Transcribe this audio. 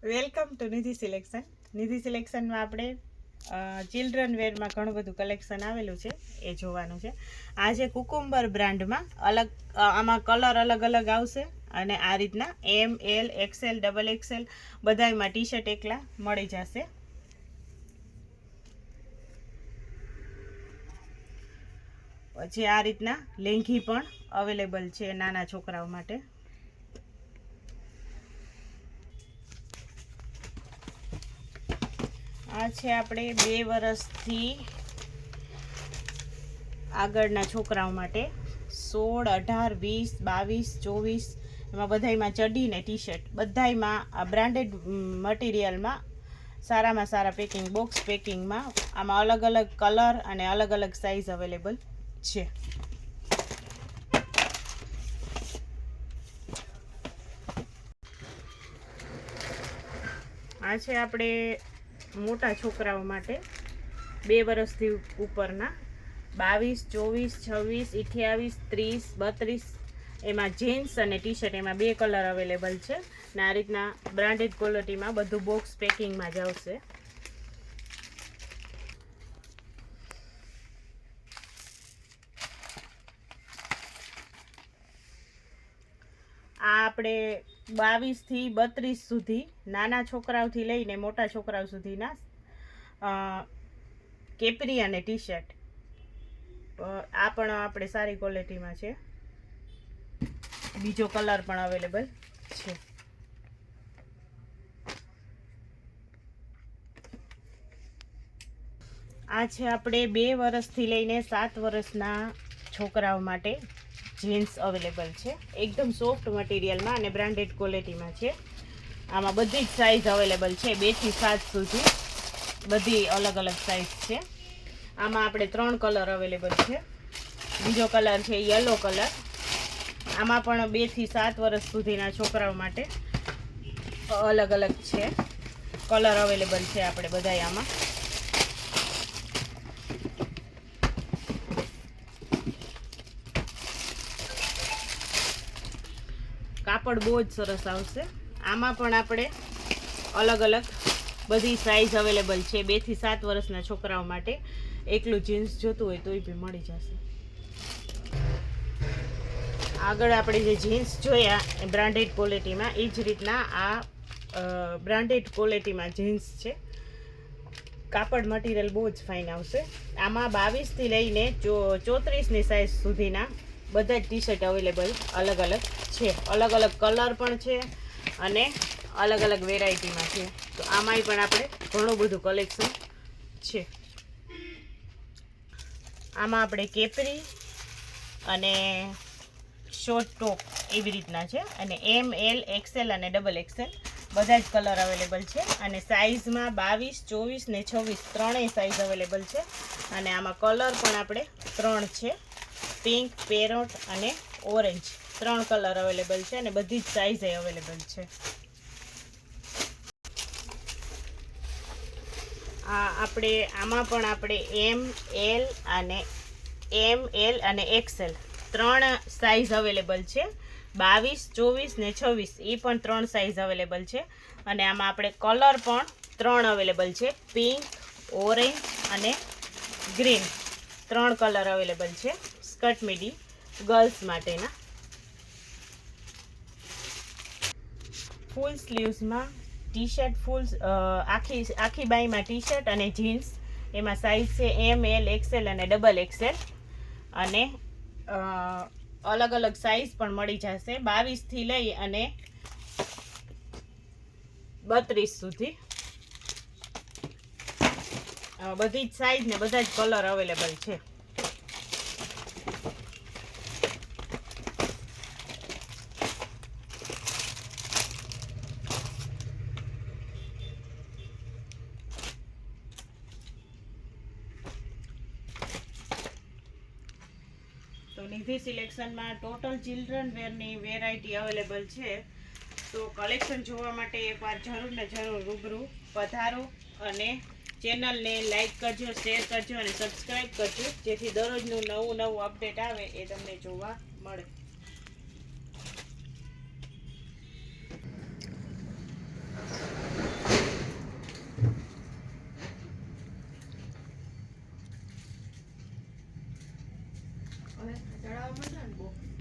Welcome to Nidhi selection. Nidhi સિલેક્શનમાં આપણે children વેરમાં ઘણું બધું કલેક્શન આવેલું છે, એ જોવાનું છે. આ છે કુકુંબર બ્રાન્ડમાં અલગ, આમાં કલર અલગ અલગ આવશે અને આ રીતના એમ, એલ, એક્સેલ, ડબલ એક્સેલ બધામાં ટી શર્ટ એકલા મળી જશે. પછી આ રીતના લેંઘી પણ અવેલેબલ છે નાના છોકરાઓ માટે. આ છે આપણે 2 વર્ષથી આગળના છોકરાઓ માટે 16, 18, 20, 22, 24 એમાં બધામાં ચડી ને ટી શર્ટ બધામાં આ બ્રાન્ડેડ મટીરિયલમાં સારામાં સારા પેકિંગ, બોક્સ પેકિંગમાં. આમાં અલગ અલગ કલર અને અલગ અલગ સાઇઝ અવેલેબલ છે. આ છે આપણે મોટા છોકરાઓ માટે 2 વર્ષથી ઉપરના 22, 24, 26, 28, 30, 32 એમાં જીન્સ અને ટી શર્ટ એમાં 2 કલર અવેલેબલ છે ને આ રીતના બ્રાન્ડેડ ક્વોલિટીમાં બધું બોક્સ પેકિંગમાં જ આવશે. આ આપણે 22 થી 32 સુધી નાના છોકરાઓથી લઈને મોટા છોકરાઓ સુધીના કેપરી અને ટી શર્ટ, આ પણ આપણે સારી ક્વોલિટીમાં છે. બીજો કલર પણ અવેલેબલ છે. આ છે આપણે 2 વર્ષથી લઈને 7 વર્ષના છોકરાઓ માટે જીન્સ અવેલેબલ છે. એકદમ સોફ્ટ મટીરિયલમાં અને બ્રાન્ડેડ ક્વોલિટીમાં છે. આમાં બધી જ સાઇઝ અવેલેબલ છે, 2 થી 7 સુધી બધી અલગ અલગ સાઇઝ છે. આમાં આપણે 3 કલર અવેલેબલ છે. બીજો કલર છે યલો કલર. આમાં પણ 2 થી 7 વર્ષ સુધીના છોકરાઓ માટે અલગ અલગ છે કલર અવેલેબલ છે આપણે બધાય આમાં. કાપડ બહુ જ સરસ આવશે. આમાં પણ આપણે અલગ અલગ બધી સાઇઝ અવેલેબલ છે. 2 થી 7 વર્ષના છોકરાઓ માટે એકલું જીન્સ જોતું હોય તોય બી મળી જશે. આગળ આપણે જે જીન્સ જોયા એ બ્રાન્ડેડ ક્વોલિટીમાં, એ જ રીતના આ બ્રાન્ડેડ ક્વોલિટીમાં જીન્સ છે. કાપડ મટીરિયલ બહુ જ ફાઇન આવશે. આમાં 22 થી લઈને 34ની સાઇઝ સુધીના બધા જ ટી શર્ટ અવેલેબલ અલગ અલગ છે. અલગ અલગ કલર પણ છે અને અલગ અલગ વેરાયટીમાં છે. તો આમાંય પણ આપણે ઘણું બધું કલેક્શન છે. આમાં આપણે કેપરી અને શોર્ટ ટોપ એવી રીતના છે અને એમ, એલ, એક્સેલ અને ડબલ એક્સેલ બધા જ કલર અવેલેબલ છે. અને સાઇઝમાં 22, 24 ને 26 ત્રણેય સાઇઝ અવેલેબલ છે. અને આમાં કલર પણ આપણે 3 છે, પિંક, પેરોટ અને ઓરેન્જ 3 કલર અવેલેબલ છે અને બધી જ સાઇઝ અવેલેબલ છે. આપણે આમાં પણ આપણે એમ, એલ અને એક્સેલ 3 સાઇઝ અવેલેબલ છે. 22, 24 ને 26 એ પણ 3 સાઇઝ અવેલેબલ છે. અને આમાં આપણે કલર પણ 3 અવેલેબલ છે, પિંક, ઓરેન્જ અને ગ્રીન 3 કલર અવેલેબલ છે. સ્કર્ટ મીડી ગર્લ્સ માટેના. ફૂલ સ્લીવ્સમાં ટી શર્ટ, ફૂલ આખી બાઈમાં ટી શર્ટ અને જીન્સ એમાં સાઇઝ છે એમ, એલ, એક્સેલ અને ડબલ એક્સેલ. અને અલગ અલગ સાઇઝ પણ મળી જશે 22 થી લઈ અને 32 સુધી બધી જ સાઇઝ ને બધા જ કલર અવેલેબલ છે. તો નિધિ સિલેક્શનમાં ટોટલ ચિલ્ડ્રન વેરની વેરાયટી અવેલેબલ છે. તો કલેક્શન જોવા માટે એકવાર જરૂર ને જરૂર રૂબરૂ પધારો અને ચેનલને લાઈક કરજો, શેર કરજો અને સબસ્ક્રાઈબ કરજો, જેથી દરરોજનું નવું અપડેટ આવે એ તમને જોવા મળે. હવે ચડાવવા માંડો ને બોક્સ